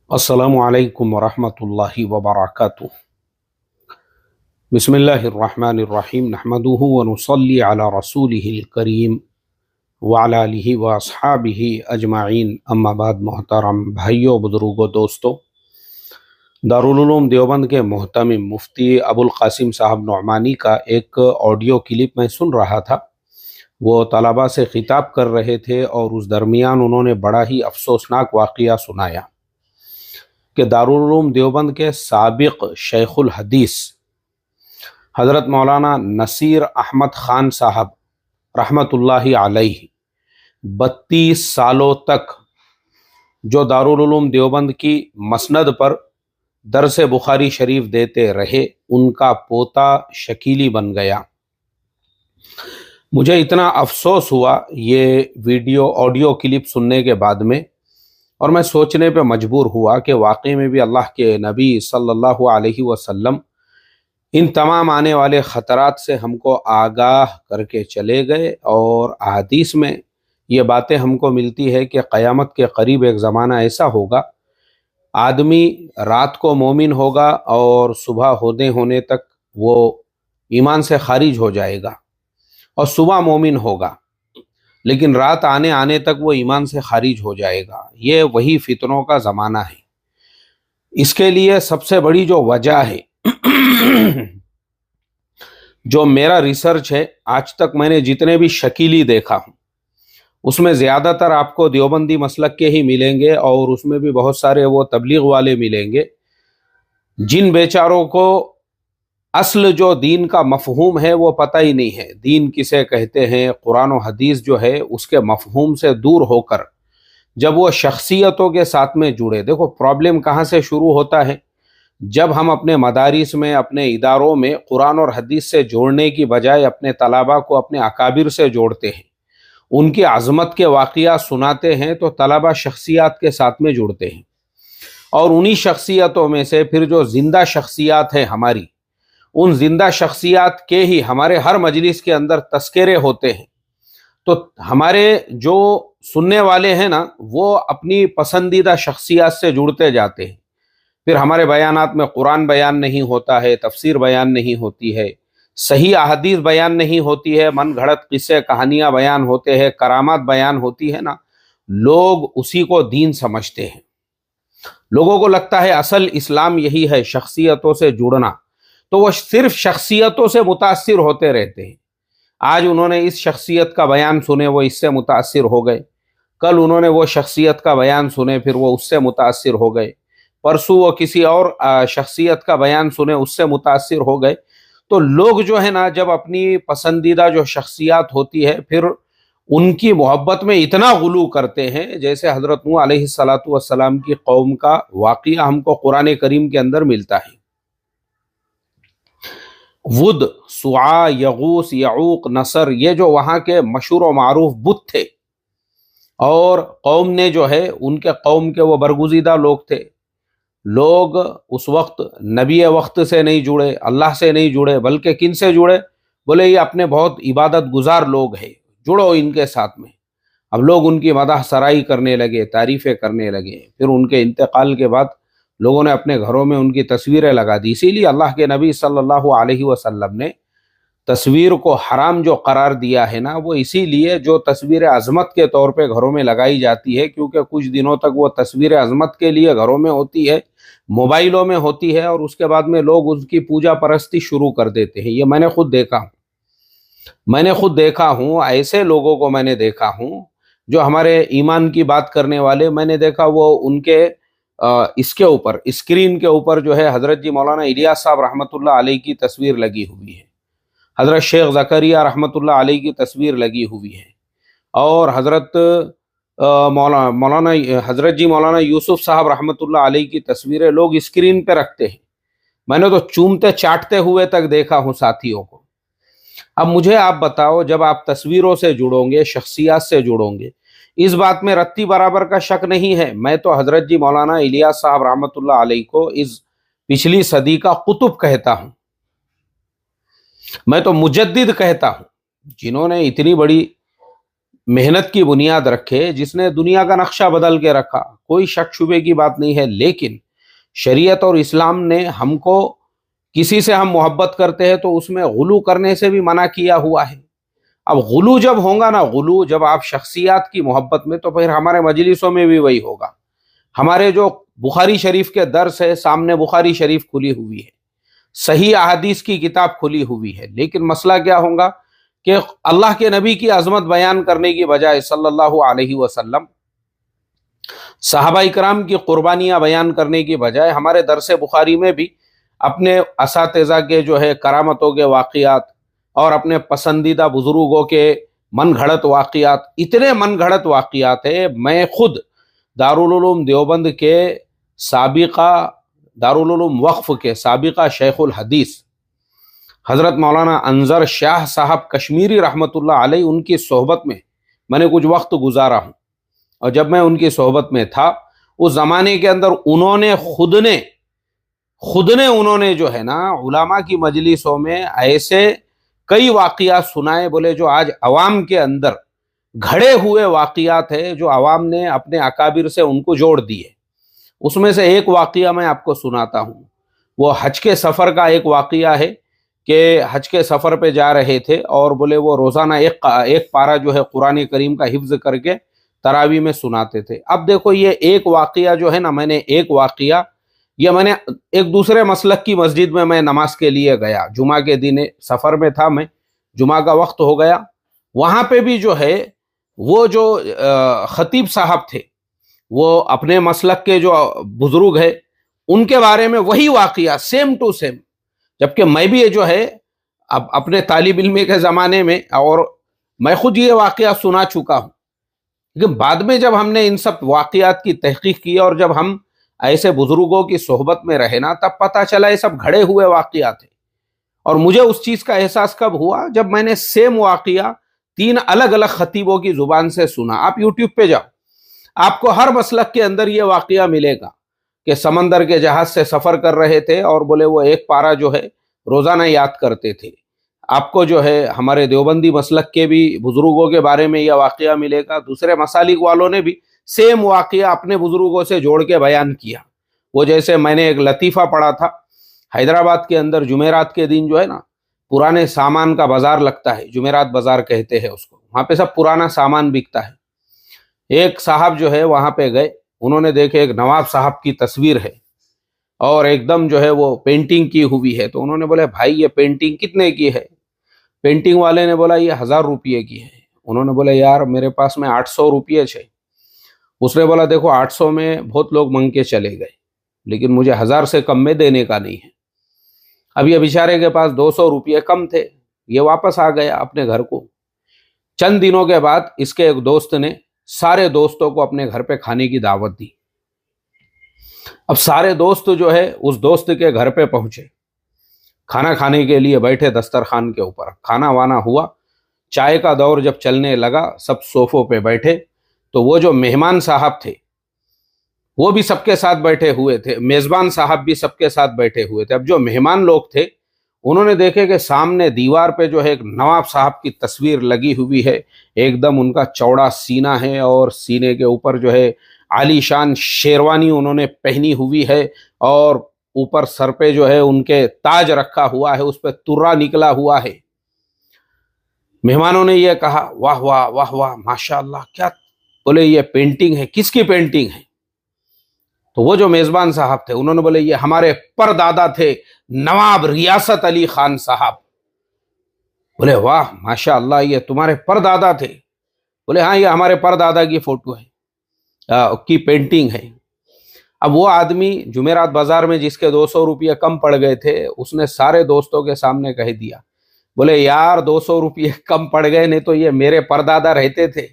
السلام علیکم ورحمۃ اللہ وبرکاتہ۔ بسم اللہ الرحمن الرحیم، نحمدہ ونصلی علی رسولہ الکریم وعلی آلہ واصحابہ اجمعین، اما بعد۔ محترم بھائیوں، بزرگوں، دوستوں، دارالعلوم دیوبند کے محتمم مفتی ابو القاسم صاحب نعمانی کا ایک آڈیو کلپ میں سن رہا تھا۔ وہ طلباء سے خطاب کر رہے تھے اور اس درمیان انہوں نے بڑا ہی افسوسناک واقعہ سنایا کہ دارالعلوم دیوبند کے سابق شیخ الحدیث حضرت مولانا نصیر احمد خان صاحب رحمۃ اللہ علیہ 32 سالوں تک جو دارالعلوم دیوبند کی مسند پر درس بخاری شریف دیتے رہے، ان کا پوتا شکیلی بن گیا۔ مجھے اتنا افسوس ہوا یہ آڈیو کلپ سننے کے بعد میں، اور میں سوچنے پہ مجبور ہوا کہ واقعی میں بھی اللہ کے نبی صلی اللہ علیہ وسلم ان تمام آنے والے خطرات سے ہم کو آگاہ کر کے چلے گئے، اور احادیث میں یہ باتیں ہم کو ملتی ہے کہ قیامت کے قریب ایک زمانہ ایسا ہوگا، آدمی رات کو مومن ہوگا اور صبح ہونے تک وہ ایمان سے خارج ہو جائے گا، اور صبح مومن ہوگا لیکن رات آنے تک وہ ایمان سے خارج ہو جائے گا۔ یہ وہی فتنوں کا زمانہ ہے۔ اس کے لیے سب سے بڑی جو وجہ ہے، جو میرا ریسرچ ہے، آج تک میں نے جتنے بھی شکیلی دیکھا ہوں اس میں زیادہ تر آپ کو دیوبندی مسلک کے ہی ملیں گے، اور اس میں بھی بہت سارے وہ تبلیغ والے ملیں گے جن بیچاروں کو اصل جو دین کا مفہوم ہے وہ پتہ ہی نہیں ہے۔ دین کسے کہتے ہیں، قرآن و حدیث جو ہے اس کے مفہوم سے دور ہو کر جب وہ شخصیتوں کے ساتھ میں جڑے، دیکھو پرابلم کہاں سے شروع ہوتا ہے، جب ہم اپنے مدارس میں، اپنے اداروں میں قرآن اور حدیث سے جوڑنے کی بجائے اپنے طلباء کو اپنے اکابر سے جوڑتے ہیں، ان کی عظمت کے واقعات سناتے ہیں، تو طلباء شخصیات کے ساتھ میں جڑتے ہیں، اور انہی شخصیتوں میں سے پھر جو زندہ شخصیات ہیں ہماری، ان زندہ شخصیات کے ہی ہمارے ہر مجلس کے اندر تذکرے ہوتے ہیں، تو ہمارے جو سننے والے ہیں نا، وہ اپنی پسندیدہ شخصیات سے جڑتے جاتے ہیں۔ پھر ہمارے بیانات میں قرآن بیان نہیں ہوتا ہے، تفسیر بیان نہیں ہوتی ہے، صحیح احادیث بیان نہیں ہوتی ہے، من گھڑت قصے کہانیاں بیان ہوتے ہیں، کرامات بیان ہوتی ہے نا، لوگ اسی کو دین سمجھتے ہیں۔ لوگوں کو لگتا ہے اصل اسلام یہی ہے، شخصیتوں سے جڑنا، تو وہ صرف شخصیتوں سے متاثر ہوتے رہتے ہیں۔ آج انہوں نے اس شخصیت کا بیان سنے، وہ اس سے متاثر ہو گئے، کل انہوں نے وہ شخصیت کا بیان سنے، پھر وہ اس سے متاثر ہو گئے، پرسوں وہ کسی اور شخصیت کا بیان سنے، اس سے متاثر ہو گئے۔ تو لوگ جو ہے نا، جب اپنی پسندیدہ جو شخصیات ہوتی ہے پھر ان کی محبت میں اتنا غلو کرتے ہیں، جیسے حضرت نوح علیہ السلام کی قوم کا واقعہ ہم کو قرآن کریم کے اندر ملتا ہے۔ ود، سعا، یغوث، یعوق، نصر، یہ جو وہاں کے مشہور و معروف بت تھے، اور قوم نے جو ہے، ان کے قوم کے وہ برگزیدہ لوگ تھے۔ لوگ اس وقت نبی وقت سے نہیں جڑے، اللہ سے نہیں جڑے، بلکہ کن سے جڑے؟ بولے یہ اپنے بہت عبادت گزار لوگ ہیں، جڑو ان کے ساتھ میں۔ اب لوگ ان کی مدح سرائی کرنے لگے، تعریفیں کرنے لگے۔ پھر ان کے انتقال کے بعد لوگوں نے اپنے گھروں میں ان کی تصویریں لگا دی۔ اسی لیے اللہ کے نبی صلی اللہ علیہ وسلم نے تصویر کو حرام جو قرار دیا ہے نا، وہ اسی لیے جو تصویر عظمت کے طور پہ گھروں میں لگائی جاتی ہے، کیونکہ کچھ دنوں تک وہ تصویر عظمت کے لیے گھروں میں ہوتی ہے، موبائلوں میں ہوتی ہے، اور اس کے بعد میں لوگ اس کی پوجا پرستی شروع کر دیتے ہیں۔ یہ میں نے خود دیکھا ہوں، ایسے لوگوں کو میں نے دیکھا ہوں جو ہمارے ایمان کی بات کرنے والے، میں نے دیکھا وہ ان کے اس کے اوپر، اسکرین کے اوپر جو ہے حضرت جی مولانا الیاس صاحب رحمۃ اللہ علیہ کی تصویر لگی ہوئی ہے، حضرت شیخ زکریا رحمۃ اللہ علیہ کی تصویر لگی ہوئی ہے، اور حضرت حضرت جی مولانا یوسف صاحب رحمۃ اللہ علیہ کی تصویریں لوگ اسکرین پہ رکھتے ہیں۔ میں نے تو چومتے چاٹتے ہوئے تک دیکھا ہوں ساتھیوں کو۔ اب مجھے آپ بتاؤ، جب آپ تصویروں سے جڑو گے، شخصیات سے جڑو گے، اس بات میں رتی برابر کا شک نہیں ہے، میں تو حضرت جی مولانا الیاس صاحب رحمۃ اللہ علیہ کو اس پچھلی صدی کا قطب کہتا ہوں، میں تو مجدد کہتا ہوں، جنہوں نے اتنی بڑی محنت کی بنیاد رکھے، جس نے دنیا کا نقشہ بدل کے رکھا، کوئی شک شبے کی بات نہیں ہے، لیکن شریعت اور اسلام نے ہم کو کسی سے ہم محبت کرتے ہیں تو اس میں غلو کرنے سے بھی منع کیا ہوا ہے۔ اب غلو جب ہوگا نا، غلو جب آپ شخصیات کی محبت میں، تو پھر ہمارے مجلسوں میں بھی وہی ہوگا۔ ہمارے جو بخاری شریف کے درس ہے، سامنے بخاری شریف کھلی ہوئی ہے، صحیح احادیث کی کتاب کھلی ہوئی ہے، لیکن مسئلہ کیا ہوگا کہ اللہ کے نبی کی عظمت بیان کرنے کی بجائے صلی اللہ علیہ وسلم، صحابہ کرام کی قربانیاں بیان کرنے کی بجائے ہمارے درس بخاری میں بھی اپنے اساتذہ کے جو ہے کرامتوں کے واقعات اور اپنے پسندیدہ بزرگوں کے من گھڑت واقعات، اتنے من گھڑت واقعات ہیں۔ میں خود دارالعلوم دیوبند کے سابقہ، دارالعلوم وقف کے سابقہ شیخ الحدیث حضرت مولانا انظر شاہ صاحب کشمیری رحمۃ اللہ علیہ، ان کی صحبت میں نے کچھ وقت گزارا ہوں، اور جب میں ان کی صحبت میں تھا اس زمانے کے اندر انہوں نے خود نے جو ہے نا علماء کی مجلسوں میں ایسے کئی واقعات سنائے، بولے جو آج عوام کے اندر گھڑے ہوئے واقعات ہیں، جو عوام نے اپنے اکابر سے ان کو جوڑ دیے۔ اس میں سے ایک واقعہ میں آپ کو سناتا ہوں، وہ حج کے سفر کا ایک واقعہ ہے کہ حج کے سفر پہ جا رہے تھے، اور بولے وہ روزانہ ایک پارہ جو ہے قرآن کریم کا حفظ کر کے تراویح میں سناتے تھے۔ اب دیکھو یہ ایک واقعہ جو ہے نا، میں نے ایک دوسرے مسلک کی مسجد میں نماز کے لیے گیا، جمعہ کے دن سفر میں تھا، میں جمعہ کا وقت ہو گیا، وہاں پہ بھی جو ہے وہ جو خطیب صاحب تھے، وہ اپنے مسلک کے جو بزرگ ہیں ان کے بارے میں وہی واقعہ سیم ٹو سیم، جبکہ میں بھی یہ جو ہے اب اپنے طالب علمی کے زمانے میں، اور میں خود یہ واقعہ سنا چکا ہوں، لیکن بعد میں جب ہم نے ان سب واقعات کی تحقیق کی اور جب ہم ایسے بزرگوں کی صحبت میں رہے نا، تب پتہ چلا یہ سب گھڑے ہوئے واقعات ہیں۔ اور مجھے اس چیز کا احساس کب ہوا؟ جب میں نے سیم واقعہ 3 الگ الگ خطیبوں کی زبان سے سنا۔ آپ یوٹیوب پہ جاؤ، آپ کو ہر مسلک کے اندر یہ واقعہ ملے گا کہ سمندر کے جہاز سے سفر کر رہے تھے اور بولے وہ ایک پارہ جو ہے روزانہ یاد کرتے تھے۔ آپ کو جو ہے ہمارے دیوبندی مسلک کے بھی بزرگوں کے بارے میں یہ واقعہ ملے گا، دوسرے مسالک والوں نے بھی سیم واقعہ اپنے بزرگوں سے جوڑ کے بیان کیا۔ وہ جیسے میں نے ایک لطیفہ پڑھا تھا، حیدرآباد کے اندر جمعرات کے دن جو ہے نا پرانے سامان کا بازار لگتا ہے، جمعرات بازار کہتے ہیں اس کو، وہاں پہ سب پرانا سامان بکتا ہے۔ ایک صاحب جو ہے وہاں پہ گئے، انہوں نے دیکھے ایک نواب صاحب کی تصویر ہے اور ایک دم جو ہے وہ پینٹنگ کی ہوئی ہے، تو انہوں نے بولے بھائی یہ پینٹنگ کتنے کی ہے؟ پینٹنگ والے نے بولا یہ 1000 روپیے کی ہے۔ انہوں نے بولا یار میرے پاس میں 800 روپیے ہے۔ اس نے بولا دیکھو 800 میں بہت لوگ منگ کے چلے گئے، لیکن مجھے 1000 سے کم میں دینے کا نہیں ہے۔ اب یہ بیچارے کے پاس 200 روپیے کم تھے، یہ واپس آ گیا اپنے گھر کو۔ چند دنوں کے بعد اس کے ایک دوست نے سارے دوستوں کو اپنے گھر پہ کھانے کی دعوت دی۔ اب سارے دوست جو ہے اس دوست کے گھر پہ پہنچے، کھانا کھانے کے لیے بیٹھے دسترخوان کے اوپر، کھانا وانا ہوا، چائے کا دور جب چلنے لگا، سب صوفوں پہ بیٹھے، تو وہ جو مہمان صاحب تھے وہ بھی سب کے ساتھ بیٹھے ہوئے تھے، میزبان صاحب بھی سب کے ساتھ بیٹھے ہوئے تھے۔ اب جو مہمان لوگ تھے انہوں نے دیکھے کہ سامنے دیوار پہ جو ہے ایک نواب صاحب کی تصویر لگی ہوئی ہے، ایک دم ان کا چوڑا سینہ ہے اور سینے کے اوپر جو ہے عالی شان شیروانی انہوں نے پہنی ہوئی ہے، اور اوپر سر پہ جو ہے ان کے تاج رکھا ہوا ہے، اس پہ ترا نکلا ہوا ہے۔ مہمانوں نے یہ کہا واہ واہ واہ واہ ماشاء اللہ، کیا؟ بولے یہ پینٹنگ ہے، کس کی پینٹنگ ہے؟ تو وہ جو میزبان صاحب تھے انہوں نے بولے یہ ہمارے پردادا تھے نواب ریاست علی خان صاحب۔ بولے واہ ماشاء اللہ، یہ تمہارے پردادا تھے؟ بولے ہاں یہ ہمارے پردادا کی فوٹو ہے، کی پینٹنگ ہے۔ اب وہ آدمی جمعرات بازار میں جس کے 200 روپیے کم پڑ گئے تھے، اس نے سارے دوستوں کے سامنے کہہ دیا، بولے یار 200 روپیے کم پڑ گئے، نہیں تو یہ میرے پردادا رہتے تھے۔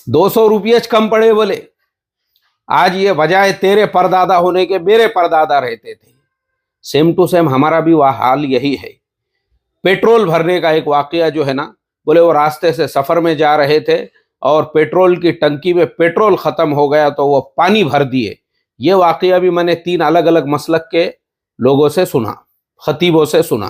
200 روپیے کم پڑے، بولے آج یہ بجائے تیرے پردادا ہونے کے میرے پردادا رہتے تھے۔ سیم ٹو سیم ہمارا بھی وہ حال یہی ہے۔ پیٹرول بھرنے کا ایک واقعہ جو ہے نا، بولے وہ راستے سے سفر میں جا رہے تھے اور پیٹرول کی ٹنکی میں پیٹرول ختم ہو گیا تو وہ پانی بھر دیے۔ یہ واقعہ بھی میں نے 3 الگ الگ مسلک کے لوگوں سے سنا، خطیبوں سے سنا۔